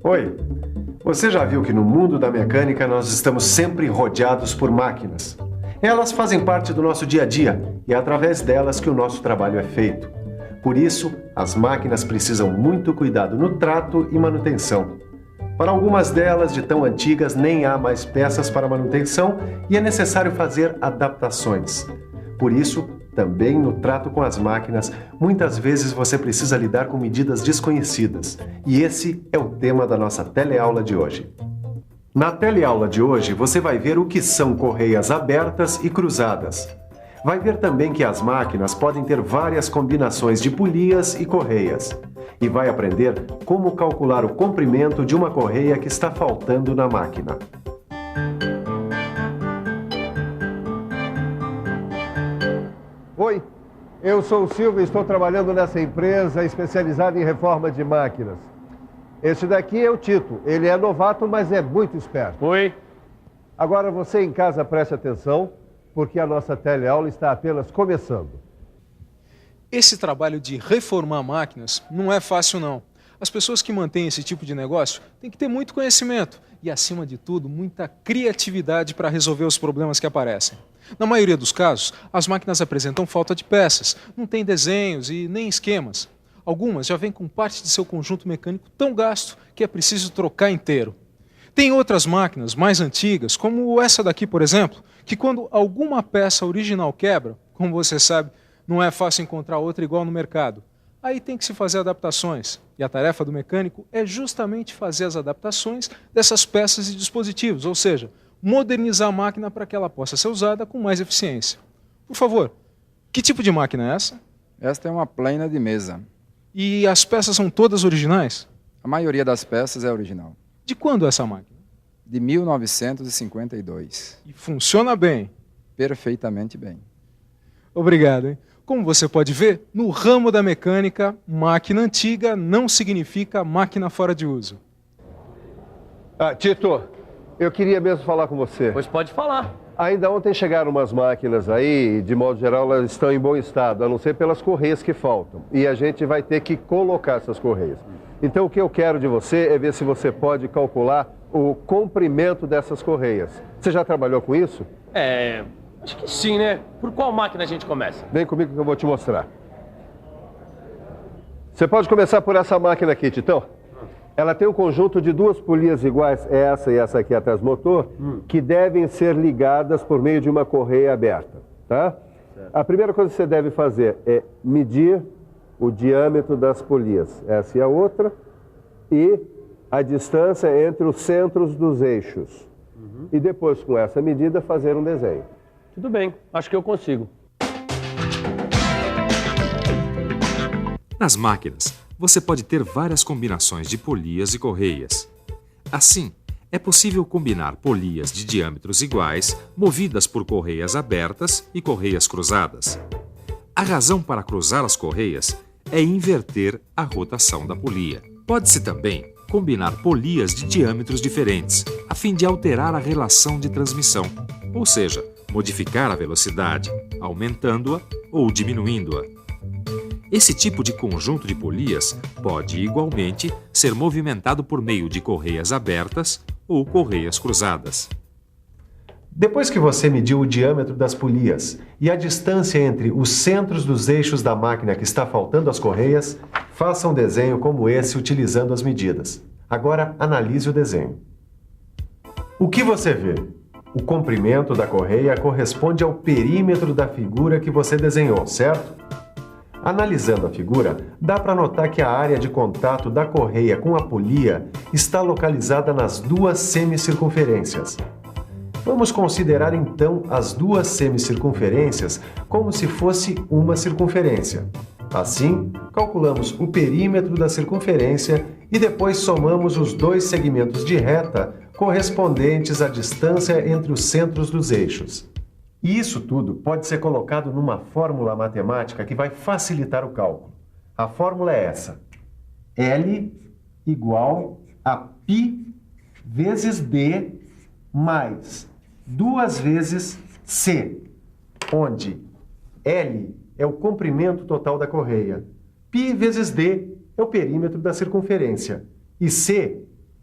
Oi, você já viu que no mundo da mecânica nós estamos sempre rodeados por máquinas? Elas fazem parte do nosso dia a dia e é através delas que o nosso trabalho é feito. Por isso, as máquinas precisam muito cuidado no trato e manutenção. Para algumas delas, de tão antigas, nem há mais peças para manutenção e é necessário fazer adaptações. Por isso, também no trato com as máquinas, muitas vezes você precisa lidar com medidas desconhecidas. E esse é o tema da nossa teleaula de hoje. Na teleaula de hoje, você vai ver o que são correias abertas e cruzadas. Vai ver também que as máquinas podem ter várias combinações de polias e correias. E vai aprender como calcular o comprimento de uma correia que está faltando na máquina. Oi, eu sou o Silvio e estou trabalhando nessa empresa especializada em reforma de máquinas. Este daqui é o Tito. Ele é novato, mas é muito esperto. Oi. Agora você em casa preste atenção, porque a nossa teleaula está apenas começando. Esse trabalho de reformar máquinas não é fácil, não. As pessoas que mantêm esse tipo de negócio têm que ter muito conhecimento e, acima de tudo, muita criatividade para resolver os problemas que aparecem. Na maioria dos casos, as máquinas apresentam falta de peças, não tem desenhos e nem esquemas. Algumas já vêm com parte de seu conjunto mecânico tão gasto que é preciso trocar inteiro. Tem outras máquinas mais antigas, como essa daqui, por exemplo, que quando alguma peça original quebra, como você sabe, não é fácil encontrar outra igual no mercado. Aí tem que se fazer adaptações. E a tarefa do mecânico é justamente fazer as adaptações dessas peças e dispositivos, ou seja, modernizar a máquina para que ela possa ser usada com mais eficiência. Por favor, que tipo de máquina é essa? Esta é uma plana de mesa. E as peças são todas originais? A maioria das peças é original. De quando é essa máquina? De 1952. E funciona bem? Perfeitamente bem. Obrigado, hein? Como você pode ver, no ramo da mecânica, máquina antiga não significa máquina fora de uso. Tito, eu queria mesmo falar com você. Pois pode falar. Ainda ontem chegaram umas máquinas aí, de modo geral elas estão em bom estado, a não ser pelas correias que faltam. E a gente vai ter que colocar essas correias. Então o que eu quero de você é ver se você pode calcular o comprimento dessas correias. Você já trabalhou com isso? Acho que sim, né? Por qual máquina a gente começa? Vem comigo que eu vou te mostrar. Você pode começar por essa máquina aqui, Titão. Ela tem um conjunto de duas polias iguais, essa e essa aqui atrás do motor, que devem ser ligadas por meio de uma correia aberta, tá? Certo. A primeira coisa que você deve fazer é medir o diâmetro das polias, essa e a outra, e a distância entre os centros dos eixos. E depois, com essa medida, fazer um desenho. Tudo bem, acho que eu consigo. Nas máquinas, você pode ter várias combinações de polias e correias. Assim, é possível combinar polias de diâmetros iguais, movidas por correias abertas e correias cruzadas. A razão para cruzar as correias é inverter a rotação da polia. Pode-se também combinar polias de diâmetros diferentes, a fim de alterar a relação de transmissão, ou seja, modificar a velocidade, aumentando-a ou diminuindo-a. Esse tipo de conjunto de polias pode, igualmente, ser movimentado por meio de correias abertas ou correias cruzadas. Depois que você mediu o diâmetro das polias e a distância entre os centros dos eixos da máquina que está faltando as correias, faça um desenho como esse utilizando as medidas. Agora, analise o desenho. O que você vê? O comprimento da correia corresponde ao perímetro da figura que você desenhou, certo? Analisando a figura, dá para notar que a área de contato da correia com a polia está localizada nas duas semicircunferências. Vamos considerar então as duas semicircunferências como se fosse uma circunferência. Assim, calculamos o perímetro da circunferência e depois somamos os dois segmentos de reta correspondentes à distância entre os centros dos eixos. E isso tudo pode ser colocado numa fórmula matemática que vai facilitar o cálculo. A fórmula é essa: L igual a π vezes D mais 2 vezes C, onde L é o comprimento total da correia, π vezes D é o perímetro da circunferência e C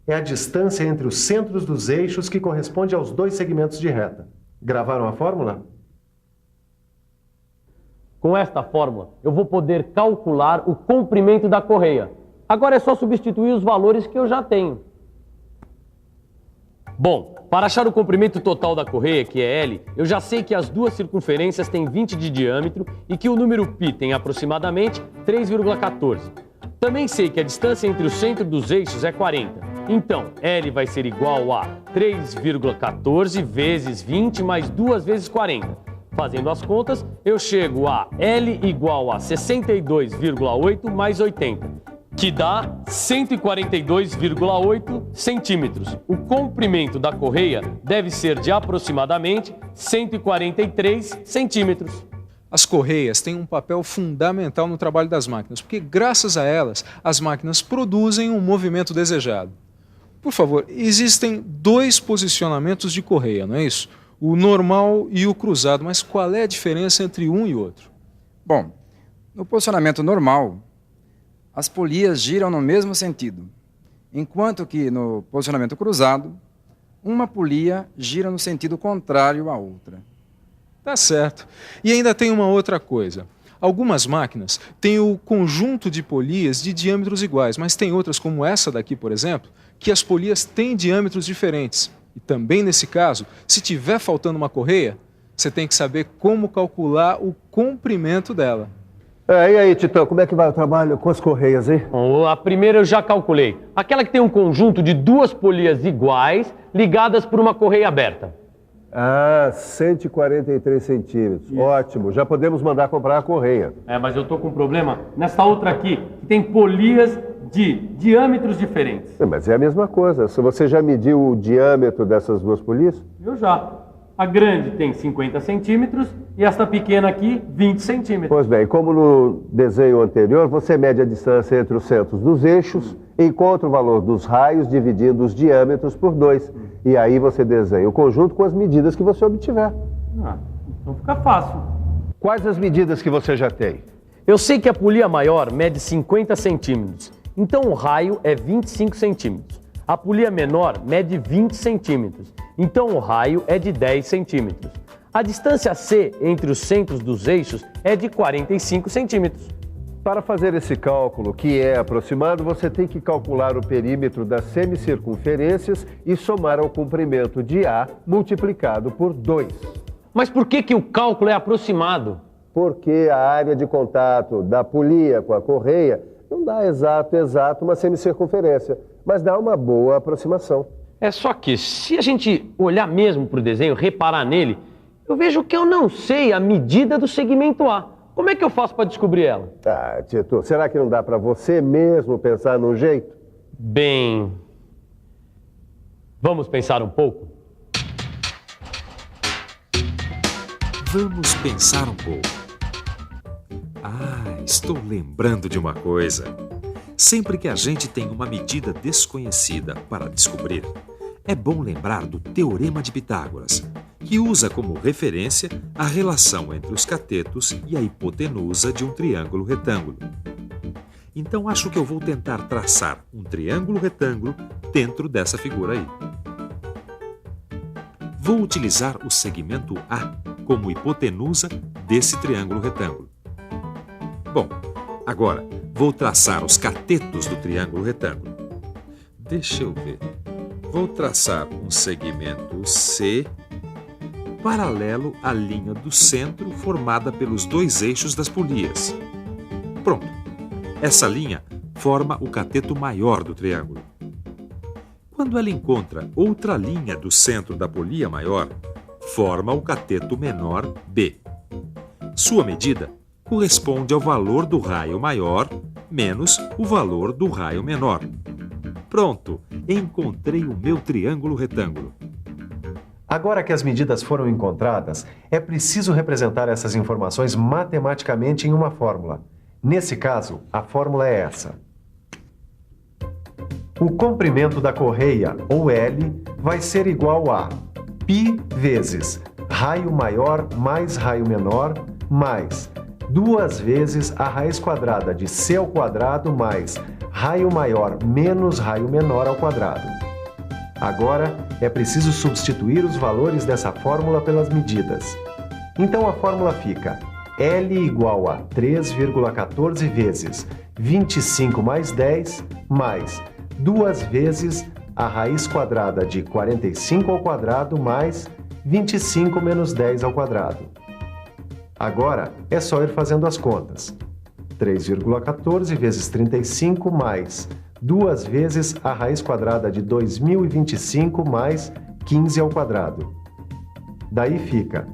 é a distância entre os centros dos eixos que corresponde aos dois segmentos de reta. Gravaram a fórmula? Com esta fórmula, eu vou poder calcular o comprimento da correia. Agora é só substituir os valores que eu já tenho. Bom, para achar o comprimento total da correia, que é L, eu já sei que as duas circunferências têm 20 de diâmetro e que o número π tem aproximadamente 3,14. Também sei que a distância entre o centro dos eixos é 40. Então, L vai ser igual a 3,14 vezes 20 mais 2 vezes 40. Fazendo as contas, eu chego a L igual a 62,8 mais 80, que dá 142,8 centímetros. O comprimento da correia deve ser de aproximadamente 143 centímetros. As correias têm um papel fundamental no trabalho das máquinas, porque graças a elas, as máquinas produzem um movimento desejado. Por favor, existem dois posicionamentos de correia, não é isso? O normal e o cruzado, mas qual é a diferença entre um e outro? Bom, no posicionamento normal, as polias giram no mesmo sentido, enquanto que no posicionamento cruzado, uma polia gira no sentido contrário à outra. Tá certo. E ainda tem uma outra coisa. Algumas máquinas têm o conjunto de polias de diâmetros iguais, mas tem outras, como essa daqui, por exemplo, que as polias têm diâmetros diferentes. E também nesse caso, se tiver faltando uma correia, você tem que saber como calcular o comprimento dela. E aí, Titão, como é que vai o trabalho com as correias, hein? Bom, a primeira eu já calculei. Aquela que tem um conjunto de duas polias iguais ligadas por uma correia aberta. 143 centímetros. Isso. Ótimo, já podemos mandar comprar a correia. Mas eu tô com um problema nessa outra aqui, que tem polias de diâmetros diferentes. Mas é a mesma coisa. Se você já mediu o diâmetro dessas duas polias? Eu já. A grande tem 50 centímetros e esta pequena aqui, 20 centímetros. Pois bem, como no desenho anterior, você mede a distância entre os centros dos eixos, encontra o valor dos raios dividindo os diâmetros por 2. E aí você desenha o conjunto com as medidas que você obtiver. Então fica fácil. Quais as medidas que você já tem? Eu sei que a polia maior mede 50 centímetros, então o raio é 25 centímetros. A polia menor mede 20 centímetros, então o raio é de 10 centímetros. A distância C entre os centros dos eixos é de 45 centímetros. Para fazer esse cálculo, que é aproximado, você tem que calcular o perímetro das semicircunferências e somar ao comprimento de A multiplicado por 2. Mas por que o cálculo é aproximado? Porque a área de contato da polia com a correia não dá exato uma semicircunferência, mas dá uma boa aproximação. É só que, se a gente olhar mesmo para o desenho, reparar nele, eu vejo que eu não sei a medida do segmento A. Como é que eu faço para descobrir ela? Tito, será que não dá para você mesmo pensar num jeito? Bem, vamos pensar um pouco? Vamos pensar um pouco. Estou lembrando de uma coisa. Sempre que a gente tem uma medida desconhecida para descobrir, é bom lembrar do Teorema de Pitágoras, que usa como referência a relação entre os catetos e a hipotenusa de um triângulo retângulo. Então acho que eu vou tentar traçar um triângulo retângulo dentro dessa figura aí. Vou utilizar o segmento A como hipotenusa desse triângulo retângulo. Bom, agora vou traçar os catetos do triângulo retângulo. Deixa eu ver. Vou traçar um segmento C paralelo à linha do centro formada pelos dois eixos das polias. Pronto. Essa linha forma o cateto maior do triângulo. Quando ela encontra outra linha do centro da polia maior, forma o cateto menor B. Sua medida corresponde ao valor do raio maior menos o valor do raio menor. Pronto, encontrei o meu triângulo retângulo. Agora que as medidas foram encontradas, é preciso representar essas informações matematicamente em uma fórmula. Nesse caso, a fórmula é essa. O comprimento da correia, ou L, vai ser igual a π vezes raio maior mais raio menor mais 2 vezes a raiz quadrada de C ao quadrado mais raio maior menos raio menor ao quadrado. Agora, é preciso substituir os valores dessa fórmula pelas medidas. Então a fórmula fica L igual a 3,14 vezes 25 mais 10 mais 2 vezes a raiz quadrada de 45 ao quadrado mais 25 menos 10 ao quadrado. Agora é só ir fazendo as contas. 3,14 vezes 35 mais 2 vezes a raiz quadrada de 2025 mais 15 ao quadrado. Daí fica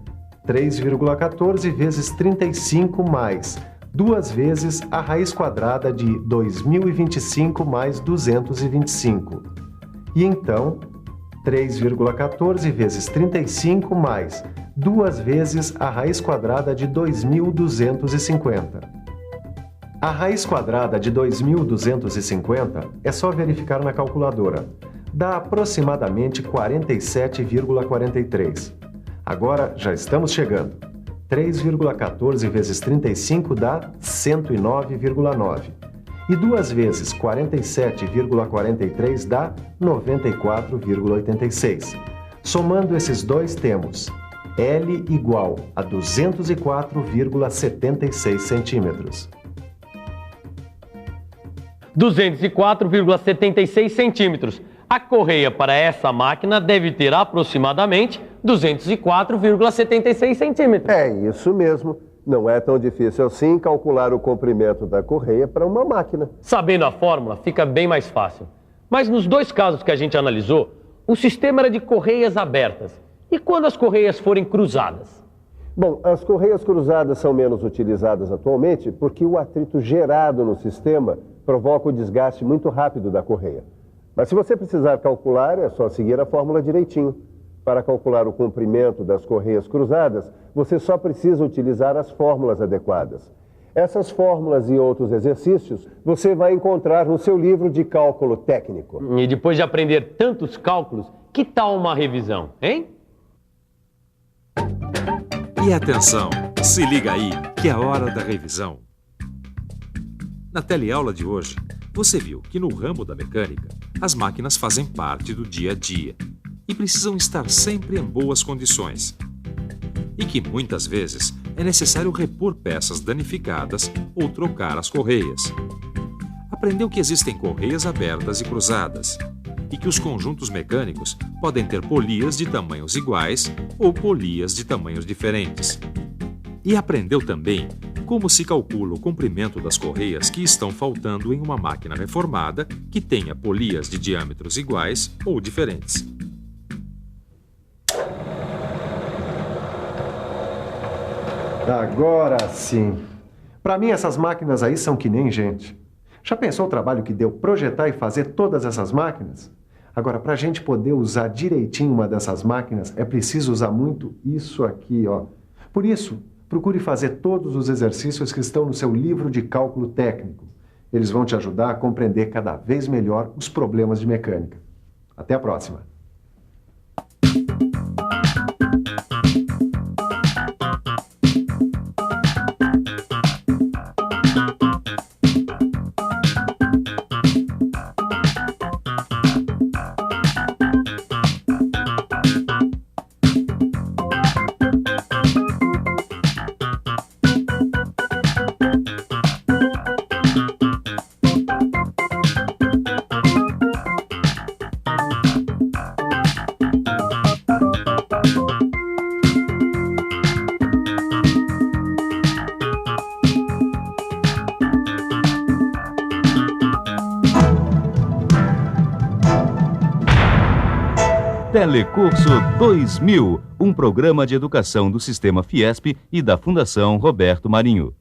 3,14 vezes 35 mais 2 vezes a raiz quadrada de 2025 mais 225. E então, 3,14 vezes 35 mais 2 vezes a raiz quadrada de 2.250. A raiz quadrada de 2.250 é só verificar na calculadora. Dá aproximadamente 47,43. Agora já estamos chegando. 3,14 vezes 35 dá 109,9. E 2 vezes 47,43 dá 94,86. Somando esses dois temos L igual a 204,76 centímetros. 204,76 centímetros. A correia para essa máquina deve ter aproximadamente 204,76 centímetros. É isso mesmo. Não é tão difícil assim calcular o comprimento da correia para uma máquina. Sabendo a fórmula, fica bem mais fácil. Mas nos dois casos que a gente analisou, o sistema era de correias abertas. E quando as correias forem cruzadas? Bom, as correias cruzadas são menos utilizadas atualmente porque o atrito gerado no sistema provoca o desgaste muito rápido da correia. Mas se você precisar calcular, é só seguir a fórmula direitinho. Para calcular o comprimento das correias cruzadas, você só precisa utilizar as fórmulas adequadas. Essas fórmulas e outros exercícios você vai encontrar no seu livro de cálculo técnico. E depois de aprender tantos cálculos, que tal uma revisão, hein? E atenção, se liga aí, que é a hora da revisão. Na teleaula de hoje, você viu que no ramo da mecânica, as máquinas fazem parte do dia a dia e precisam estar sempre em boas condições. E que muitas vezes é necessário repor peças danificadas ou trocar as correias. Aprendeu que existem correias abertas e cruzadas e que os conjuntos mecânicos podem ter polias de tamanhos iguais ou polias de tamanhos diferentes. E aprendeu também como se calcula o comprimento das correias que estão faltando em uma máquina reformada que tenha polias de diâmetros iguais ou diferentes. Agora sim. Para mim, essas máquinas aí são que nem gente. Já pensou o trabalho que deu projetar e fazer todas essas máquinas? Agora, para a gente poder usar direitinho uma dessas máquinas, é preciso usar muito isso aqui, ó. Por isso, procure fazer todos os exercícios que estão no seu livro de cálculo técnico. Eles vão te ajudar a compreender cada vez melhor os problemas de mecânica. Até a próxima! Telecurso 2000, um programa de educação do Sistema Fiesp e da Fundação Roberto Marinho.